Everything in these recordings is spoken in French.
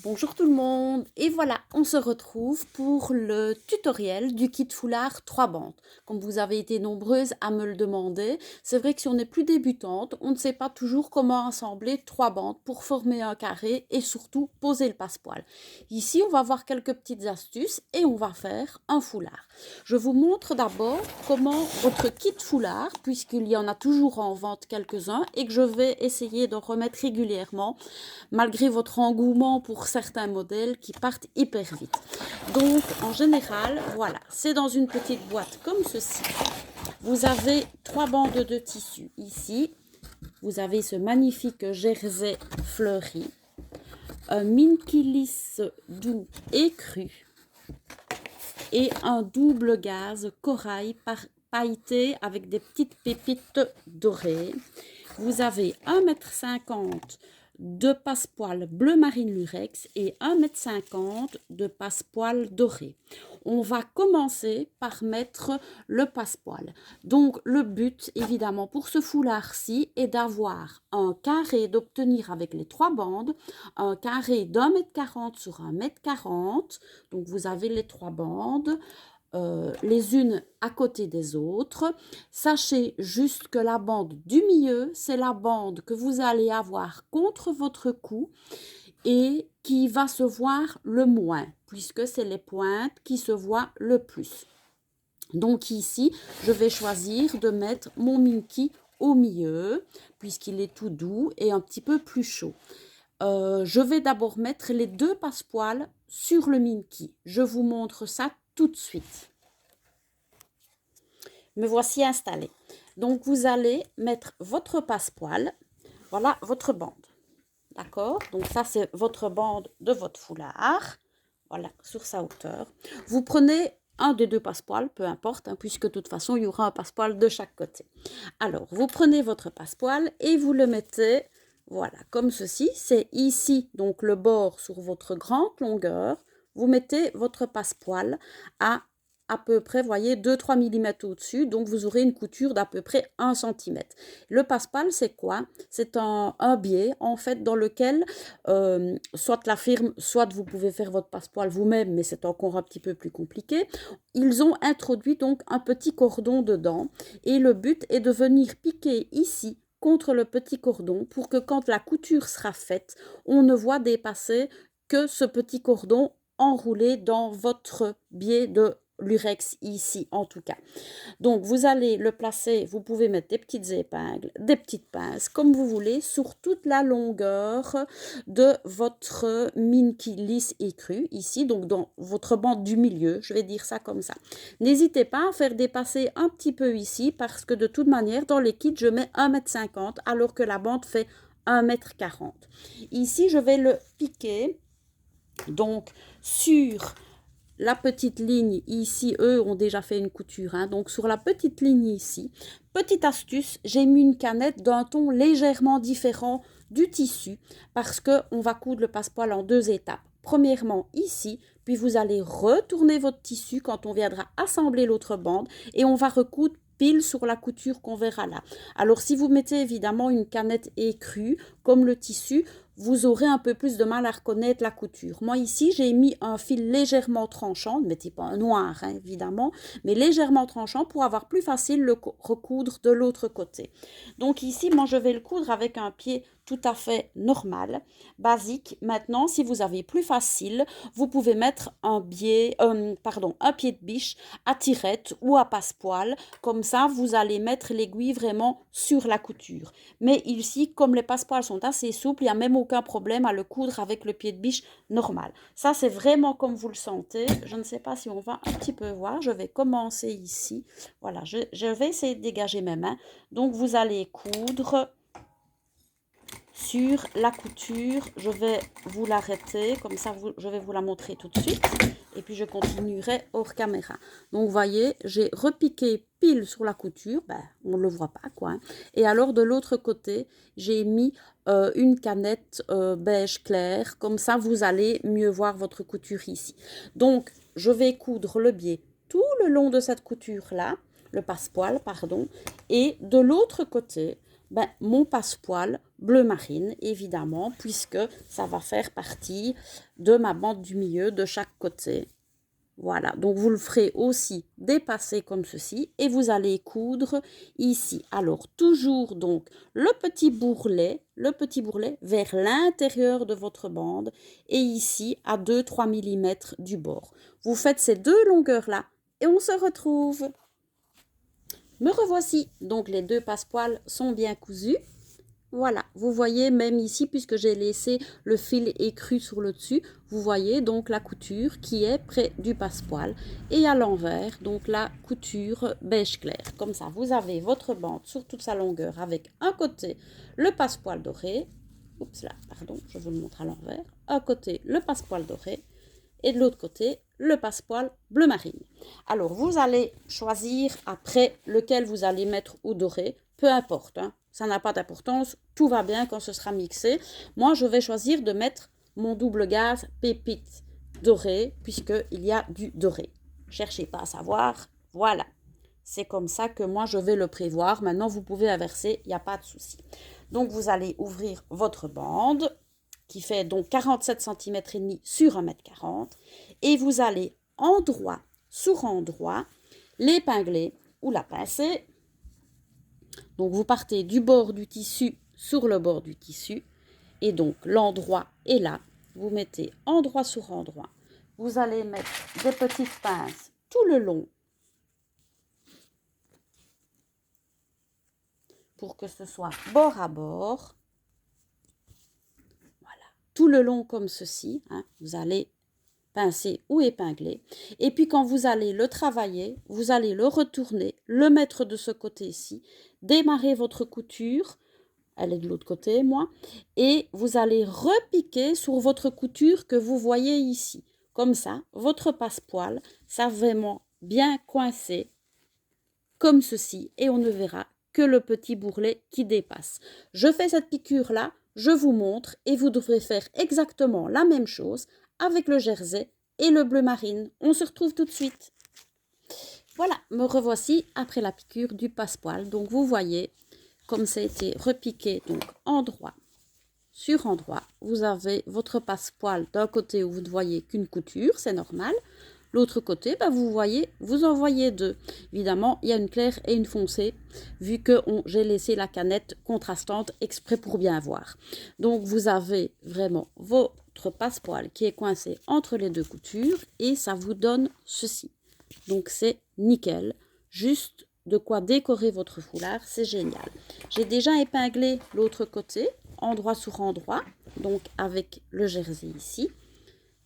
Bonjour tout le monde, et voilà, on se retrouve pour le tutoriel du kit foulard 3 bandes. Comme vous avez été nombreuses à me le demander, c'est vrai que si on est plus débutante, on ne sait pas toujours comment assembler 3 bandes pour former un carré et surtout poser le passepoil. Ici, on va voir quelques petites astuces et on va faire un foulard. Je vous montre d'abord comment votre kit foulard, puisqu'il y en a toujours en vente quelques-uns et que je vais essayer de remettre régulièrement, malgré votre engouement pour certains modèles qui partent hyper vite. Donc, en général, voilà, c'est dans une petite boîte comme ceci. Vous avez 3 bandes de tissu ici. Vous avez ce magnifique jersey fleuri, un minky lisse doux et cru et un double gaze corail pailleté avec des petites pépites dorées. Vous avez 1,50 m de passepoil bleu marine lurex et 1,50 m de passepoil doré. On va commencer par mettre le passepoil. Donc le but évidemment pour ce foulard-ci est d'avoir un carré, d'obtenir avec les 3 bandes un carré d'1,40 m sur 1,40 m. Donc vous avez les 3 bandes. Les unes à côté des autres. Sachez juste que la bande du milieu, c'est la bande que vous allez avoir contre votre cou et qui va se voir le moins, puisque c'est les pointes qui se voient le plus. Donc ici, je vais choisir de mettre mon minky au milieu, puisqu'il est tout doux et un petit peu plus chaud. Je vais d'abord mettre les 2 passepoils sur le minky. Je vous montre ça tout de suite. Me voici installée. Donc, vous allez mettre votre passepoil. Voilà votre bande. D'accord? Donc, ça, c'est votre bande de votre foulard. Voilà, sur sa hauteur. Vous prenez un des 2 passepoils, peu importe, hein, puisque de toute façon, il y aura un passepoil de chaque côté. Alors, vous prenez votre passepoil et vous le mettez, voilà, comme ceci. C'est ici, donc, le bord sur votre grande longueur. Vous mettez votre passepoil à peu près, voyez, 2-3 mm au-dessus, donc vous aurez une couture d'à peu près 1 cm. Le passepoil, c'est quoi? C'est un biais, en fait, dans lequel, soit la firme, soit vous pouvez faire votre passepoil vous-même, mais c'est encore un petit peu plus compliqué. Ils ont introduit donc un petit cordon dedans, et le but est de venir piquer ici, contre le petit cordon, pour que quand la couture sera faite, on ne voit dépasser que ce petit cordon enroulé dans votre biais de lurex ici en tout cas. Donc vous allez le placer, vous pouvez mettre des petites épingles, des petites pinces, comme vous voulez, sur toute la longueur de votre minky lisse et cru, ici, donc dans votre bande du milieu, je vais dire ça comme ça. N'hésitez pas à faire dépasser un petit peu ici, parce que de toute manière, dans les kits, je mets 1,50 m, alors que la bande fait 1,40 m. Ici, je vais le piquer, donc sur la petite ligne ici, eux ont déjà fait une couture, hein, donc sur la petite ligne ici, petite astuce, j'ai mis une canette d'un ton légèrement différent du tissu parce qu'on va coudre le passepoil en 2 étapes. Premièrement ici, puis vous allez retourner votre tissu quand on viendra assembler l'autre bande et on va recoudre pile sur la couture qu'on verra là. Alors si vous mettez évidemment une canette écrue comme le tissu, vous aurez un peu plus de mal à reconnaître la couture. Moi ici, j'ai mis un fil légèrement tranchant, ne mettez pas un noir hein, évidemment, mais légèrement tranchant pour avoir plus facile le recoudre de l'autre côté. Donc ici, moi je vais le coudre avec un pied tout à fait normal, basique. Maintenant, si vous avez plus facile, vous pouvez mettre un pied de biche à tirette ou à passepoil. Comme ça, vous allez mettre l'aiguille vraiment sur la couture. Mais ici, comme les passepoils sont assez souples, il n'y a même aucun problème à le coudre avec le pied de biche normal. Ça, c'est vraiment comme vous le sentez. Je ne sais pas si on va un petit peu voir. Je vais commencer ici. Voilà, je vais essayer de dégager mes mains. Donc, vous allez coudre sur la couture. Je vais vous l'arrêter. Comme ça, je vais vous la montrer tout de suite. Et puis, je continuerai hors caméra. Donc, vous voyez, j'ai repiqué pile sur la couture. Ben, on ne le voit pas, quoi. Hein. Et alors, de l'autre côté, j'ai mis une canette beige clair. Comme ça, vous allez mieux voir votre couture ici. Donc, je vais coudre le biais tout le long de cette couture-là. Le passepoil, pardon. Et de l'autre côté, ben, mon passepoil bleu marine, évidemment, puisque ça va faire partie de ma bande du milieu de chaque côté. Voilà, donc vous le ferez aussi dépasser comme ceci et vous allez coudre ici. Alors toujours donc le petit bourrelet vers l'intérieur de votre bande et ici à 2-3 mm du bord. Vous faites ces deux longueurs-là et on se retrouve. Me revoici, donc les deux passepoils sont bien cousus. Voilà, vous voyez même ici, puisque j'ai laissé le fil écru sur le dessus, vous voyez donc la couture qui est près du passepoil. Et à l'envers, donc la couture beige clair. Comme ça, vous avez votre bande sur toute sa longueur avec un côté le passepoil doré. Oups là, pardon, je vous le montre à l'envers. Un côté le passepoil doré et de l'autre côté le passepoil bleu marine. Alors, vous allez choisir après lequel vous allez mettre au doré, peu importe, hein. Ça n'a pas d'importance, tout va bien quand ce sera mixé. Moi, je vais choisir de mettre mon double gaze pépite doré, puisqu'il y a du doré. Cherchez pas à savoir, voilà. C'est comme ça que moi, je vais le prévoir. Maintenant, vous pouvez inverser, il n'y a pas de souci. Donc, vous allez ouvrir votre bande, qui fait donc 47 cm et demi sur 1,40 m, et vous allez endroit sur endroit l'épingler ou la pincer. Donc, vous partez du bord du tissu sur le bord du tissu. Et donc, l'endroit est là. Vous mettez endroit sur endroit. Vous allez mettre des petites pinces tout le long pour que ce soit bord à bord. Voilà. Tout le long comme ceci. Hein. Vous allez pincer ou épingler. Et puis, quand vous allez le travailler, vous allez le retourner, le mettre de ce côté-ci, démarrer votre couture. Elle est de l'autre côté, moi. Et vous allez repiquer sur votre couture que vous voyez ici. Comme ça, votre passepoil, ça vraiment bien coincé, comme ceci. Et on ne verra que le petit bourrelet qui dépasse. Je fais cette piqûre-là, je vous montre. Et vous devrez faire exactement la même chose avec le jersey et le bleu marine. On se retrouve tout de suite. Voilà, me revoici après la piqûre du passepoil. Donc, vous voyez, comme ça a été repiqué donc endroit sur endroit, vous avez votre passepoil d'un côté où vous ne voyez qu'une couture, c'est normal. L'autre côté, vous voyez, vous en voyez deux. Évidemment, il y a une claire et une foncée, vu que j'ai laissé la canette contrastante exprès pour bien voir. Donc, vous avez vraiment votre passepoil qui est coincé entre les deux coutures et ça vous donne ceci. Donc, c'est nickel. Juste de quoi décorer votre foulard, c'est génial. J'ai déjà épinglé l'autre côté, endroit sur endroit, donc avec le jersey ici.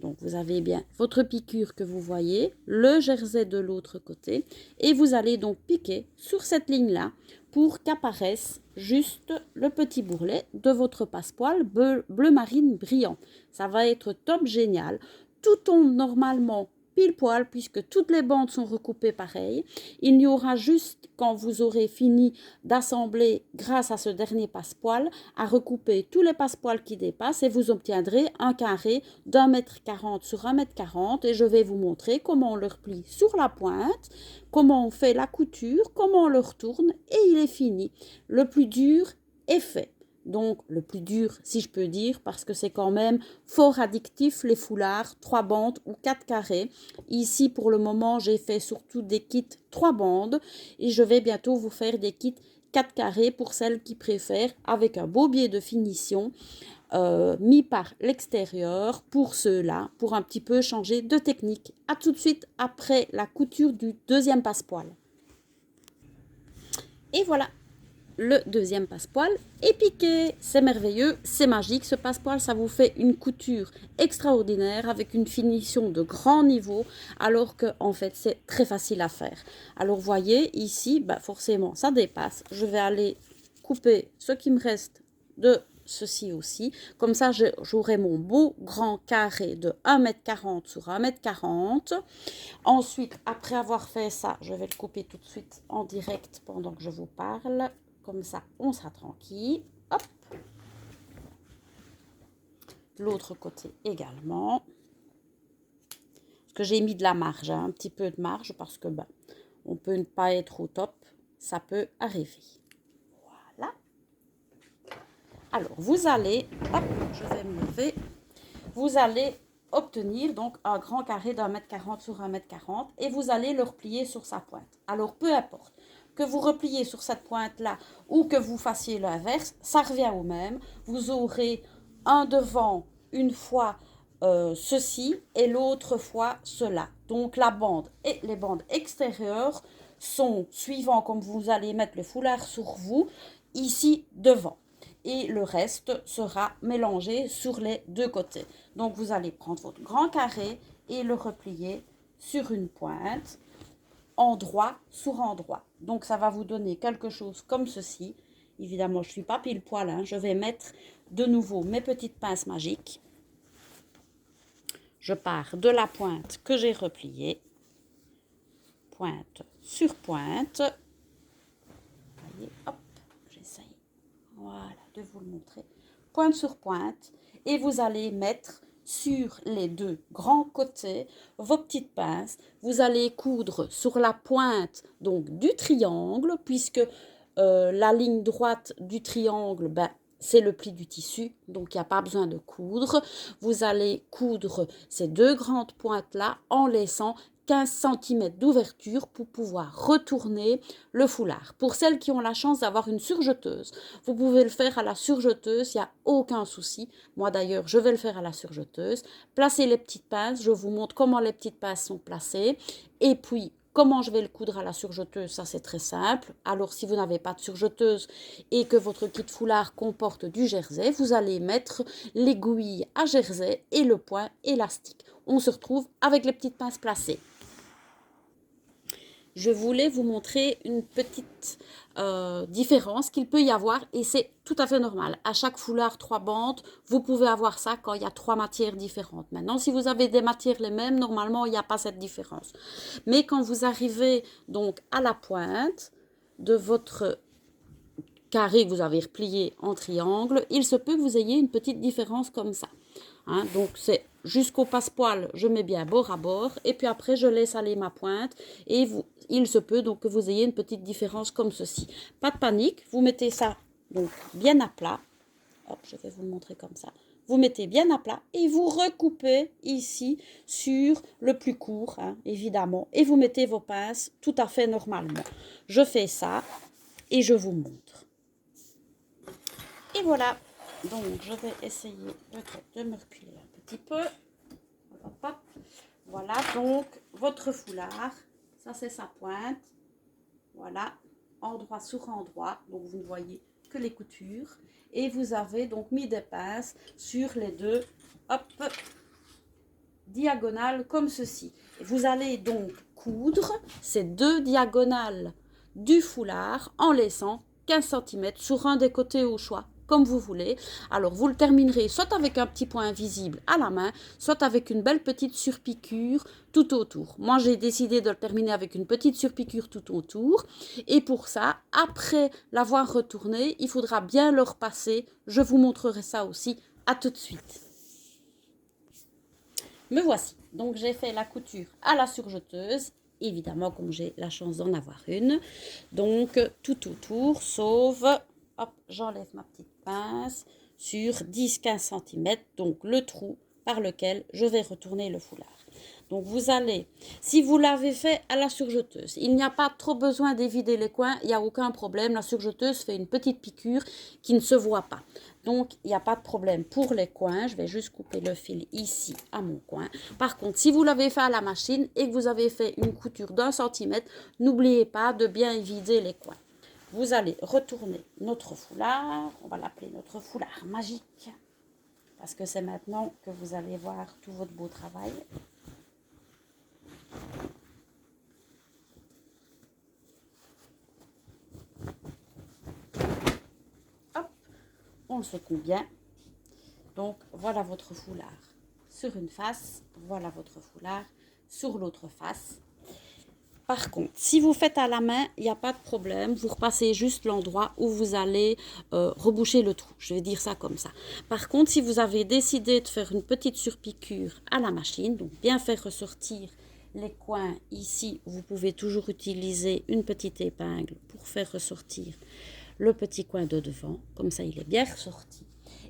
Donc vous avez bien votre piqûre que vous voyez, le jersey de l'autre côté, et vous allez donc piquer sur cette ligne-là pour qu'apparaisse juste le petit bourrelet de votre passepoil bleu marine brillant. Ça va être top génial. Tout tombe normalement pile poil puisque toutes les bandes sont recoupées pareil. Il y aura juste quand vous aurez fini d'assembler grâce à ce dernier passepoil à recouper tous les passepoils qui dépassent et vous obtiendrez un carré d'1,40 m sur 1,40 m et je vais vous montrer comment on le replie sur la pointe, comment on fait la couture, comment on le retourne et il est fini. Le plus dur est fait. Donc, le plus dur, si je peux dire, parce que c'est quand même fort addictif, les foulards, 3 bandes ou 4 carrés. Ici, pour le moment, j'ai fait surtout des kits 3 bandes et je vais bientôt vous faire des kits 4 carrés pour celles qui préfèrent, avec un beau biais de finition mis par l'extérieur pour ceux-là, pour un petit peu changer de technique. A tout de suite après la couture du deuxième passepoil. Et voilà, le deuxième passepoil est piqué. C'est merveilleux, c'est magique. Ce passepoil, ça vous fait une couture extraordinaire avec une finition de grand niveau, alors que en fait, c'est très facile à faire. Alors, voyez, ici, forcément, ça dépasse. Je vais aller couper ce qui me reste de ceci aussi. Comme ça, j'aurai mon beau grand carré de 1,40 m sur 1,40 m. Ensuite, après avoir fait ça, je vais le couper tout de suite en direct pendant que je vous parle. Comme ça, on sera tranquille. Hop. L'autre côté également. Parce que j'ai mis de la marge, hein, un petit peu de marge, parce que on peut ne pas être au top. Ça peut arriver. Voilà. Alors, vous allez, hop, je vais me lever, vous allez obtenir donc un grand carré d'1,40 m sur 1,40 m et vous allez le replier sur sa pointe. Alors, peu importe que vous repliez sur cette pointe-là ou que vous fassiez l'inverse, ça revient au même. Vous aurez un devant une fois ceci et l'autre fois cela. Donc, la bande et les bandes extérieures sont suivant comme vous allez mettre le foulard sur vous, ici devant. Et le reste sera mélangé sur les deux côtés. Donc, vous allez prendre votre grand carré et le replier sur une pointe, endroit sur endroit. Donc, ça va vous donner quelque chose comme ceci. Évidemment, je ne suis pas pile poil, hein. Je vais mettre de nouveau mes petites pinces magiques. Je pars de la pointe que j'ai repliée. Pointe sur pointe. Voyez, hop, j'essaye. Voilà, de vous le montrer. Pointe sur pointe. Et vous allez mettre sur les deux grands côtés vos petites pinces. Vous allez coudre sur la pointe donc du triangle, puisque la ligne droite du triangle, ben, c'est le pli du tissu, donc il n'y a pas besoin de coudre. Vous allez coudre ces deux grandes pointes-là en laissant 15 cm d'ouverture pour pouvoir retourner le foulard. Pour celles qui ont la chance d'avoir une surjeteuse, vous pouvez le faire à la surjeteuse, il n'y a aucun souci. Moi d'ailleurs, je vais le faire à la surjeteuse. Placez les petites pinces, je vous montre comment les petites pinces sont placées. Et puis, comment je vais le coudre à la surjeteuse, ça c'est très simple. Alors si vous n'avez pas de surjeteuse et que votre kit foulard comporte du jersey, vous allez mettre l'aiguille à jersey et le point élastique. On se retrouve avec les petites pinces placées. Je voulais vous montrer une petite différence qu'il peut y avoir et c'est tout à fait normal. À chaque foulard 3 bandes, vous pouvez avoir ça quand il y a 3 matières différentes. Maintenant, si vous avez des matières les mêmes, normalement, il n'y a pas cette différence. Mais quand vous arrivez donc à la pointe de votre carré que vous avez replié en triangle, il se peut que vous ayez une petite différence comme ça. Hein, donc c'est jusqu'au passe-poil, je mets bien bord à bord et puis après je laisse aller ma pointe et il se peut donc que vous ayez une petite différence comme ceci. Pas de panique, vous mettez ça donc bien à plat. Hop, je vais vous le montrer comme ça. Vous mettez bien à plat et vous recoupez ici sur le plus court, hein, évidemment, et vous mettez vos pinces tout à fait normalement. Je fais ça et je vous montre. Et voilà. Donc, je vais essayer peut-être de me reculer un petit peu. Hop, hop. Voilà, donc, votre foulard. Ça, c'est sa pointe. Voilà, endroit sur endroit. Donc, vous ne voyez que les coutures. Et vous avez donc mis des pinces sur les deux, hop, diagonales comme ceci. Et vous allez donc coudre ces deux diagonales du foulard en laissant 15 cm sur un des côtés au choix, comme vous voulez. Alors, vous le terminerez soit avec un petit point invisible à la main, soit avec une belle petite surpiqûre tout autour. Moi, j'ai décidé de le terminer avec une petite surpiqûre tout autour. Et pour ça, après l'avoir retourné, il faudra bien le repasser. Je vous montrerai ça aussi. À tout de suite. Me voici. Donc, j'ai fait la couture à la surjeteuse. Évidemment, comme j'ai la chance d'en avoir une. Donc, tout autour, sauf... Hop, j'enlève ma petite pince sur 10-15 cm, donc le trou par lequel je vais retourner le foulard. Donc vous allez, si vous l'avez fait à la surjeteuse, il n'y a pas trop besoin d'évider les coins, il n'y a aucun problème. La surjeteuse fait une petite piqûre qui ne se voit pas. Donc il n'y a pas de problème pour les coins. Je vais juste couper le fil ici à mon coin. Par contre, si vous l'avez fait à la machine et que vous avez fait une couture d'1 cm, n'oubliez pas de bien vider les coins. Vous allez retourner notre foulard, on va l'appeler notre foulard magique, parce que c'est maintenant que vous allez voir tout votre beau travail. Hop, on le secoue bien. Donc voilà votre foulard sur une face, voilà votre foulard sur l'autre face. Par contre, si vous faites à la main, il n'y a pas de problème. Vous repassez juste l'endroit où vous allez reboucher le trou. Je vais dire ça comme ça. Par contre, si vous avez décidé de faire une petite surpiqûre à la machine, donc bien faire ressortir les coins ici, vous pouvez toujours utiliser une petite épingle pour faire ressortir le petit coin de devant, comme ça il est bien ressorti.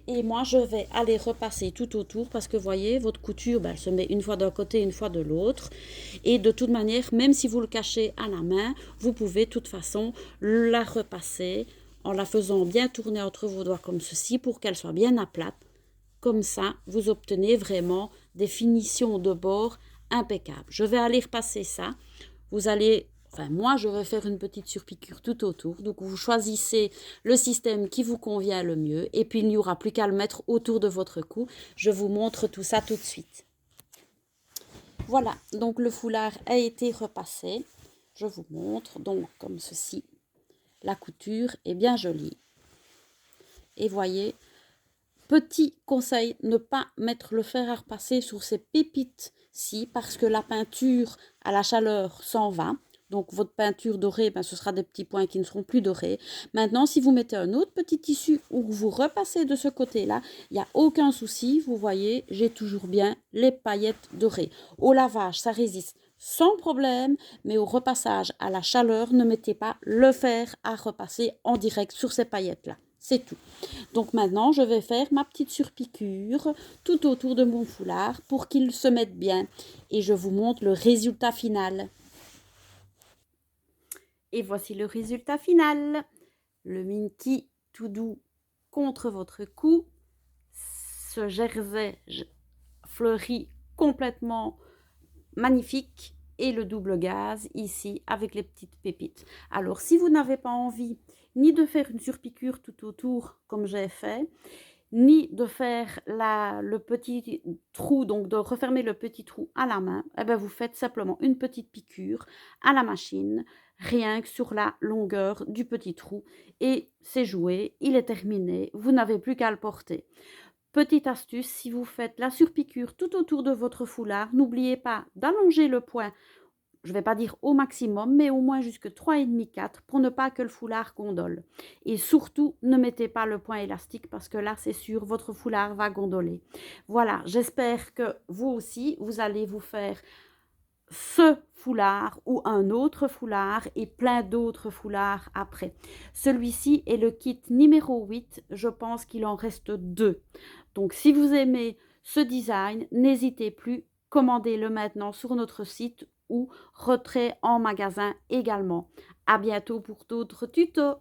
Et moi, je vais aller repasser tout autour parce que, vous voyez, votre couture, ben, elle se met une fois d'un côté, une fois de l'autre. Et de toute manière, même si vous le cachez à la main, vous pouvez de toute façon la repasser en la faisant bien tourner entre vos doigts comme ceci pour qu'elle soit bien à plat. Comme ça, vous obtenez vraiment des finitions de bord impeccables. Je vais aller repasser ça. Vous allez... Enfin, moi, je vais faire une petite surpiqûre tout autour. Donc, vous choisissez le système qui vous convient le mieux. Et puis, il n'y aura plus qu'à le mettre autour de votre cou. Je vous montre tout ça tout de suite. Voilà, donc le foulard a été repassé. Je vous montre, donc, comme ceci. La couture est bien jolie. Et voyez, petit conseil, ne pas mettre le fer à repasser sur ces pépites-ci parce que la peinture à la chaleur s'en va. Donc votre peinture dorée, ben, ce sera des petits points qui ne seront plus dorés. Maintenant, si vous mettez un autre petit tissu ou vous repassez de ce côté-là, il n'y a aucun souci. Vous voyez, j'ai toujours bien les paillettes dorées. Au lavage, ça résiste sans problème, mais au repassage à la chaleur, ne mettez pas le fer à repasser en direct sur ces paillettes-là. C'est tout. Donc maintenant, je vais faire ma petite surpiqûre tout autour de mon foulard pour qu'il se mette bien. Et je vous montre le résultat final. Et voici le résultat final. Le minky tout doux contre votre cou. Ce jersey fleuri complètement magnifique. Et le double gaze ici avec les petites pépites. Alors si vous n'avez pas envie ni de faire une surpiqûre tout autour comme j'ai fait, ni de faire le petit trou, donc de refermer le petit trou à la main, eh bien vous faites simplement une petite piqûre à la machine, rien que sur la longueur du petit trou, et c'est joué, il est terminé, vous n'avez plus qu'à le porter. Petite astuce, si vous faites la surpiqûre tout autour de votre foulard, n'oubliez pas d'allonger le point, je ne vais pas dire au maximum, mais au moins jusque 3,5-4 pour ne pas que le foulard gondole. Et surtout, ne mettez pas le point élastique parce que là, c'est sûr, votre foulard va gondoler. Voilà, j'espère que vous aussi, vous allez vous faire ce foulard ou un autre foulard et plein d'autres foulards après. Celui-ci est le kit numéro 8, je pense qu'il en reste 2. Donc si vous aimez ce design, n'hésitez plus, commandez-le maintenant sur notre site ou retrait en magasin également. À bientôt pour d'autres tutos.